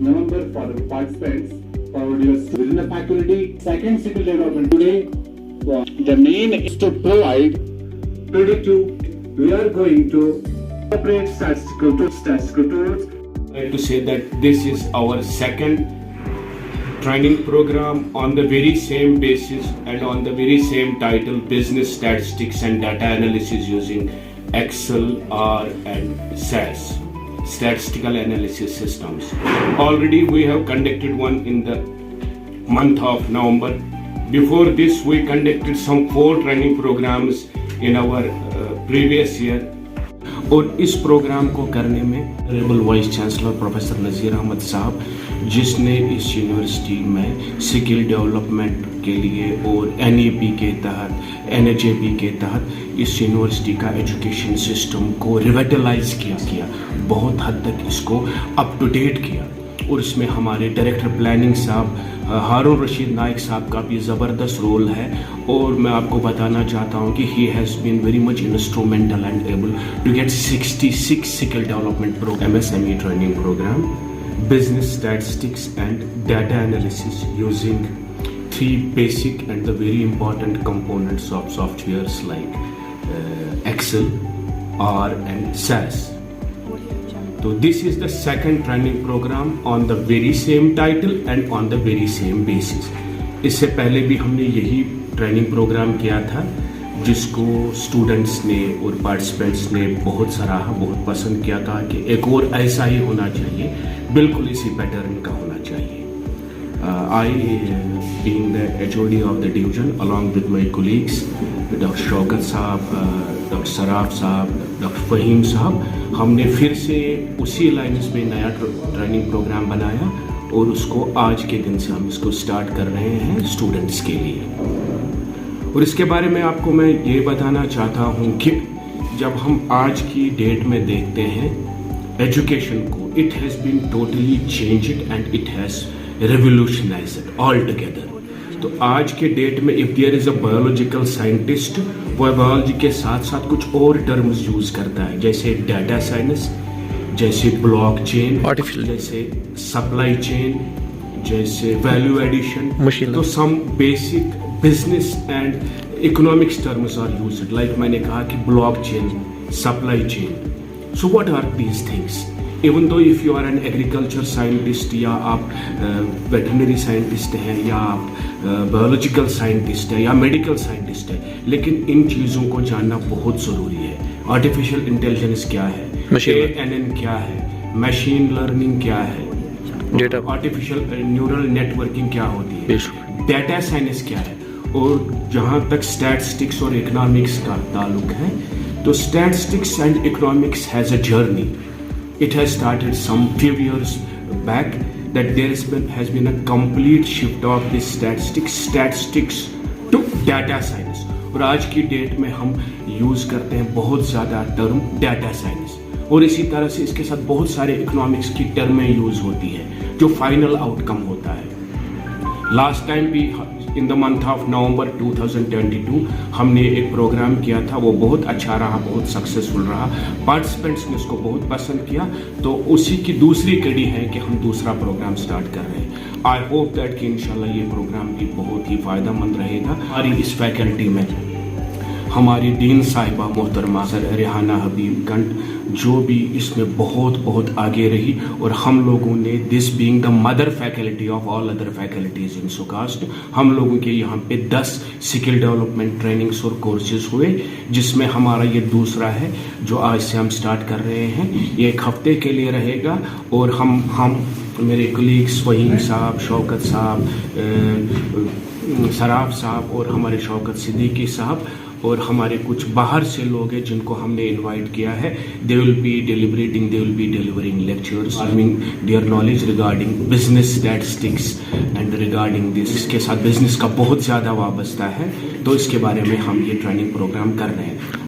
November for the participants for your within the faculty. Second skill development today. The main is to provide predictive. We are going to operate statistical tools. I'd like to say that this is our second training program on the very same basis and on the very same title, Business Statistics and Data Analysis using Excel, R and SAS, Statistical Analysis Systems. Already we have conducted one in the month of November. Before this we conducted some 4 training programs in our previous year. और इस programme को करने में honourable vice chancellor professor नज़ीर अहमद साहब, जिसने इस university में skill development के लिए और NEP के तहत NHAP के तहत इस यूनिवर्सिटी का एजुकेशन सिस्टम को रिवाइटलाइज किया, बहुत हद तक इसको अप टू डेट किया। और इसमें हमारे डायरेक्टर प्लानिंग साहब हारून रशीद नाइक साहब का भी ज़बरदस्त रोल है। और मैं आपको बताना चाहता हूं कि he has been very much instrumental and able to get 66 skill development program, MSME training program, business statistics and data analysis using 3 basic and the very important components of softwares like Excel, R and SAS. So this is the second training program on the very same title and on the very same basis. इससे पहले भी हमने यही training programme किया था, जिसको students ने और पार्टिसिपेंट्स ने बहुत सराहा, बहुत पसंद किया था कि एक और ऐसा ही होना चाहिए, बिल्कुल इसी पैटर्न का होना चाहिए। I being the HOD of the division along with my colleagues, Dr. Shaukat साहब, Dr. सराफ साहब, Dr. फहीम साहब, हमने फिर से उसी लाइन्स में नया ट्रेनिंग प्रोग्राम बनाया और उसको आज के दिन से हम इसको स्टार्ट कर रहे हैं स्टूडेंट्स के लिए। और इसके बारे में आपको मैं ये बताना चाहता हूँ कि जब हम आज की डेट में देखते हैं एजुकेशन को, it has been totally changed and it has revolutionized all together. तो आज के डेट में if there is a biological scientist, वो बायोलॉजी के साथ साथ कुछ और टर्म्स यूज करता है, जैसे डाटा साइंस, जैसे ब्लॉक चेन, जैसे सप्लाई चेन, जैसे वैल्यू एडिशन। तो some basic business and economics terms are used, like मैंने कहा कि block chain, supply chain. So what are these things? Even though if you are an agriculture scientist, या आप veterinary scientist हैं, या आप बायोलॉजिकल साइंटिस्ट है, या मेडिकल साइंटिस्ट है, लेकिन इन चीज़ों को जानना बहुत ज़रूरी है। आर्टिफिशियल इंटेलिजेंस क्या है, ANN क्या है, मशीन लर्निंग क्या है, डेटा आर्टिफिशियल न्यूरल नेटवर्किंग क्या होती है, डाटा साइंस क्या है। और जहाँ तक स्टैटिस्टिक्स और इकोनॉमिक्स का ताल्लुक है, तो statistics and economics has a journey. It has started some few years back that there has been a complete shift of this statistics to data science. और आज की डेट में हम यूज़ करते हैं बहुत ज़्यादा टर्म डाटा साइंस, और इसी तरह से इसके साथ बहुत सारे इकोनॉमिक्स की टर्में यूज़ होती है जो फाइनल आउटकम होता है। लास्ट टाइम भी in the month of November 2022 हमने एक प्रोग्राम किया था, वो बहुत अच्छा रहा, बहुत सक्सेसफुल रहा, पार्टिसिपेंट्स ने उसको बहुत पसंद किया। तो उसी की दूसरी कड़ी है कि हम दूसरा प्रोग्राम स्टार्ट कर रहे हैं। आई होप दैट कि इंशाल्लाह ये प्रोग्राम भी बहुत ही फ़ायदेमंद रहेगा। हमारी इस फैकल्टी में हमारी डीन साहिबा मोहतरमा सर रेहाना हबीब कंट, जो भी इसमें बहुत आगे रही, और हम लोगों ने this being the mother faculty of all other faculties in SKUAST, हम लोगों के यहाँ पे 10 स्किल डेवलपमेंट ट्रेनिंग्स और कोर्सेज हुए, जिसमें हमारा ये दूसरा है जो आज से हम स्टार्ट कर रहे हैं। ये 1 हफ्ते के लिए रहेगा, और हम मेरे कलीग्स फहीम साहब, शौकत साहब, सराफ साहब, और हमारे शौकत सिद्दीकी साहब, और हमारे कुछ बाहर से लोग हैं जिनको हमने इनवाइट किया है। They will be delivering lectures, mean their knowledge regarding business statistics and regarding this. इसके साथ बिजनेस का बहुत ज़्यादा वाबस्ता है, तो इसके बारे में हम ये ट्रेनिंग प्रोग्राम कर रहे हैं।